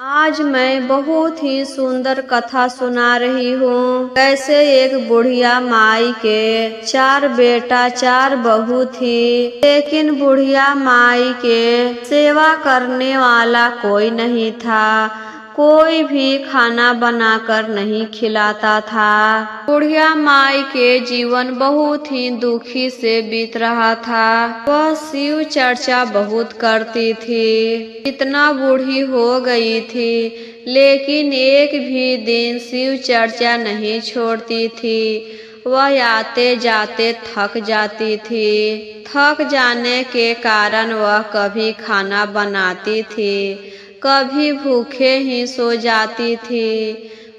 आज मैं बहुत ही सुंदर कथा सुना रही हूँ। कैसे एक बुढ़िया माई के 4 बेटा 4 बहू थी, लेकिन बुढ़िया माई के सेवा करने वाला कोई नहीं था। कोई भी खाना बनाकर नहीं खिलाता था। बुढ़िया माई के जीवन बहुत ही दुखी से बीत रहा था। वह शिव चर्चा बहुत करती थी। इतना बूढ़ी हो गई थी, लेकिन एक भी दिन शिव चर्चा नहीं छोड़ती थी। वह आते जाते थक जाती थी। थक जाने के कारण वह कभी खाना बनाती थी, कभी भूखे ही सो जाती थी।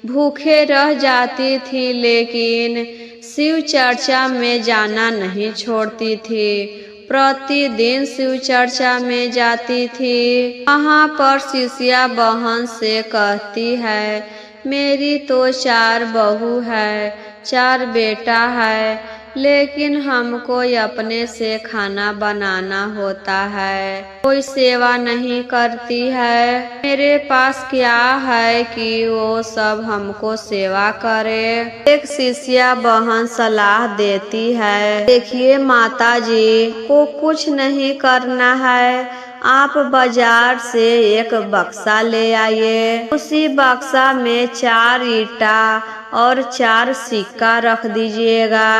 भूखे रह जाती थी, लेकिन शिव चर्चा में जाना नहीं छोड़ती थी। प्रतिदिन शिव चर्चा में जाती थी। वहाँ पर शिष्या बहन से कहती है, मेरी तो 4 बहू है, 4 बेटा है, लेकिन हमको अपने से खाना बनाना होता है, कोई सेवा नहीं करती है। मेरे पास क्या है कि वो सब हमको सेवा करे। एक शिष्या बहन सलाह देती है, देखिए माता जी को कुछ नहीं करना है, आप बाजार से एक बक्सा ले आइए। उसी बक्सा में 4 ईंटा और 4 सिक्का रख दीजिएगा।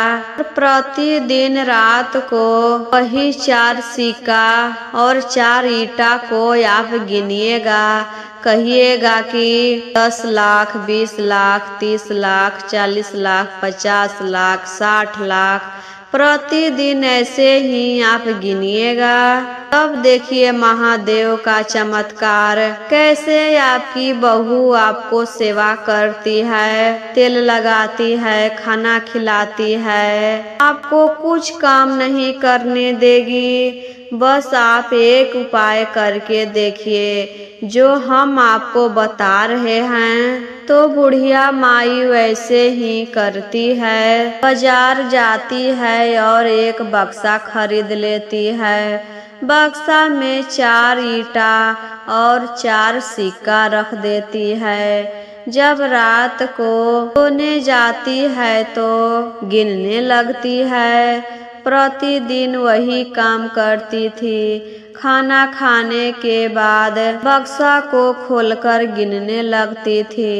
प्रतिदिन रात को वही 4 सिक्का और 4 ईंटा को आप गिनिएगा। कहिएगा कि 10 लाख, 20 लाख, 30 लाख, 40 लाख, 50 लाख, 60 लाख, प्रतिदिन ऐसे ही आप गिनिएगा। तब देखिए महादेव का चमत्कार, कैसे आपकी बहू आपको सेवा करती है, तेल लगाती है, खाना खिलाती है, आपको कुछ काम नहीं करने देगी। बस आप एक उपाय करके देखिए, जो हम आपको बता रहे हैं। तो बुढ़िया माई वैसे ही करती है। बाजार जाती है और एक बक्सा खरीद लेती है। बक्सा में 4 ईंटा और 4 सिक्का रख देती है। जब रात को सोने जाती है तो गिनने लगती है। प्रतिदिन वही काम करती थी। खाना खाने के बाद बक्सा को खोलकर गिनने लगती थी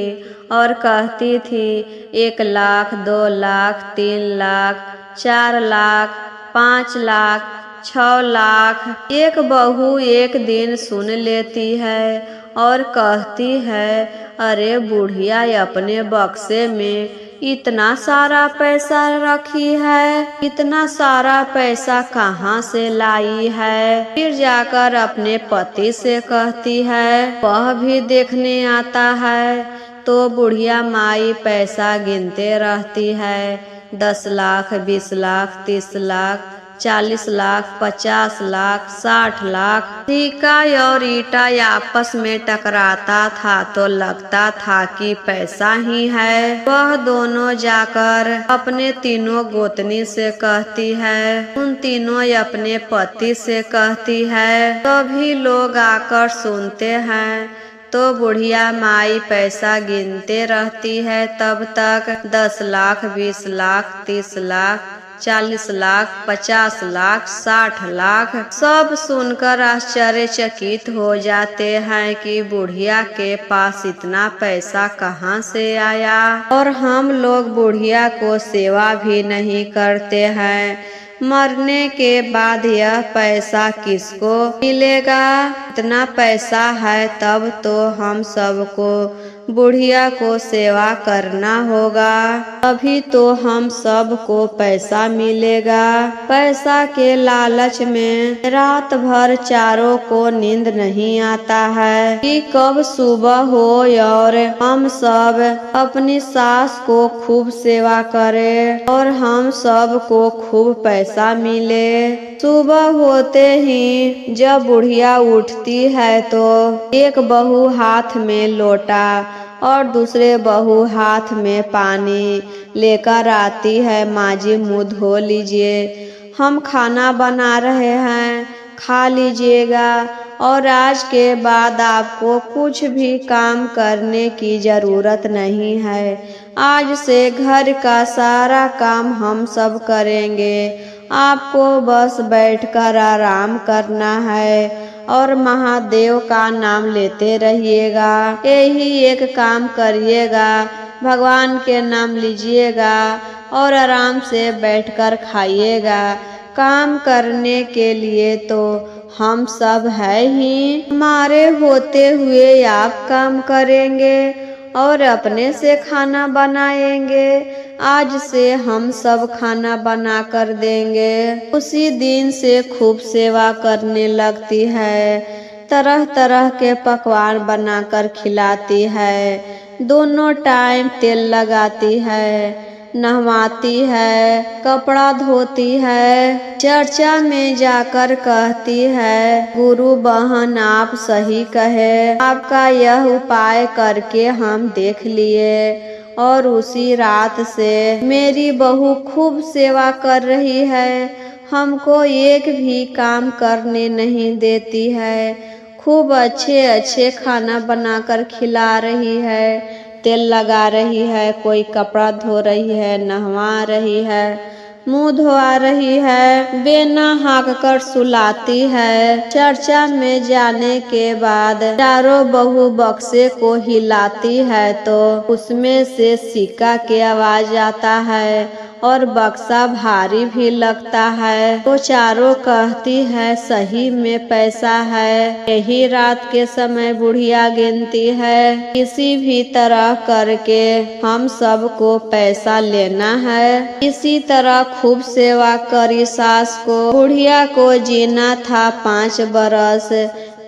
और कहती थी, 1 लाख, 2 लाख, 3 लाख, 4 लाख, 5 लाख, 6 लाख। एक बहू एक दिन सुन लेती है और कहती है, अरे बुढ़िया अपने बक्से में इतना सारा पैसा रखी है, इतना सारा पैसा कहाँ से लाई है। फिर जाकर अपने पति से कहती है, वह भी देखने आता है। तो बुढ़िया माई पैसा गिनते रहती है। 10 लाख, 20 लाख, 30 लाख, 40 लाख, 50 लाख, 60 लाख। सिक्का और ईंटा आपस में टकराता था तो लगता था कि पैसा ही है। वह दोनों जाकर अपने तीनों गोतनी से कहती है, उन तीनों अपने पति से कहती है। सभी लोग आकर सुनते हैं। तो बुढ़िया माई पैसा गिनते रहती है। तब तक 10 लाख, 20 लाख, 30 लाख, 40 लाख, 50 लाख, 60 लाख। सब सुनकर आश्चर्यचकित हो जाते हैं कि बुढ़िया के पास इतना पैसा कहाँ से आया, और हम लोग बुढ़िया को सेवा भी नहीं करते हैं। मरने के बाद यह पैसा किसको मिलेगा? इतना पैसा है तब तो हम सबको बुढ़िया को सेवा करना होगा, अभी तो हम सबको पैसा मिलेगा। पैसा के लालच में रात भर चारों को नींद नहीं आता है कि कब सुबह हो और हम सब अपनी सास को खूब सेवा करें और हम सब को खूब पैसा मिले। सुबह होते ही जब बुढ़िया उठती है तो एक बहू हाथ में लोटा और दूसरे बहू हाथ में पानी लेकर आती है। माँ जी मुँह धो लीजिए, हम खाना बना रहे हैं, खा लीजिएगा। और आज के बाद आपको कुछ भी काम करने की ज़रूरत नहीं है। आज से घर का सारा काम हम सब करेंगे। आपको बस बैठकर आराम करना है और महादेव का नाम लेते रहिएगा। यही एक काम करिएगा, भगवान के नाम लीजिएगा और आराम से बैठकर खाइएगा। काम करने के लिए तो हम सब है ही, हमारे होते हुए आप काम करेंगे और अपने से खाना बनाएंगे। आज से हम सब खाना बना कर देंगे। उसी दिन से खूब सेवा करने लगती है, तरह तरह के पकवान बनाकर खिलाती है, दोनों टाइम तेल लगाती है, नहवाती है, कपड़ा धोती है, चर्चा में जाकर कहती है, गुरु बहन आप सही कहे, आपका यह उपाय करके हम देख लिए और उसी रात से मेरी बहू खूब सेवा कर रही है, हमको एक भी काम करने नहीं देती है, खूब अच्छे अच्छे खाना बनाकर खिला रही है, तेल लगा रही है, कोई कपड़ा धो रही है, नहवा रही है, मुंह धोआ रही है, बेना हाँक कर सुलाती है। चर्चा में जाने के बाद चारों बहू बक्से को हिलाती है तो उसमें से सिक्का की आवाज आता है और बक्सा भारी भी लगता है। तो चारों कहती है सही में पैसा है। यही रात के समय बुढ़िया गिनती है, किसी भी तरह करके हम सबको पैसा लेना है। इसी तरह खूब सेवा करी सास को। बुढ़िया को जीना था 5 बरस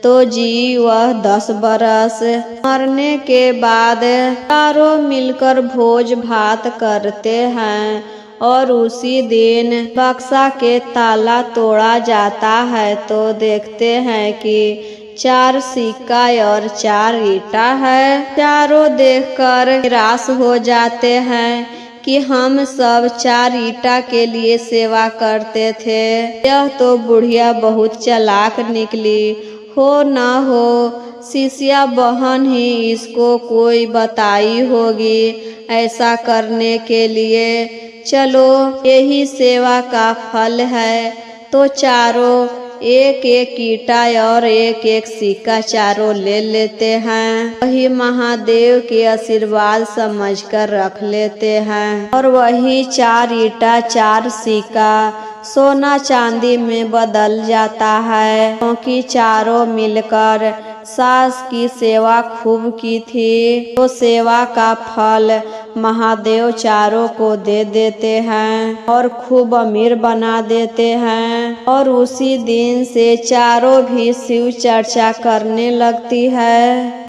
तो जी वह 10 बरस। मरने के बाद चारों मिलकर भोज भात करते हैं और उसी दिन बक्सा के ताला तोड़ा जाता है तो देखते हैं कि 4 सिक्का और 4 ईंटा है। चारों देखकर निराश हो जाते हैं कि हम सब 4 ईंटा के लिए सेवा करते थे। यह तो बुढ़िया बहुत चालाक निकली। हो ना हो शिष्या बहन ही इसको कोई बताई होगी ऐसा करने के लिए। चलो यही सेवा का फल है। तो चारों एक एक ईंटा और एक एक सिक्का चारों ले लेते हैं। वही महादेव के आशीर्वाद समझकर रख लेते हैं और वही 4 ईंटा 4 सिक्का सोना चांदी में बदल जाता है, क्योंकि चारों मिलकर सास की सेवा खूब की थी। तो सेवा का फल महादेव चारों को दे देते हैं और खूब अमीर बना देते हैं और उसी दिन से चारों भी शिव चर्चा करने लगती है।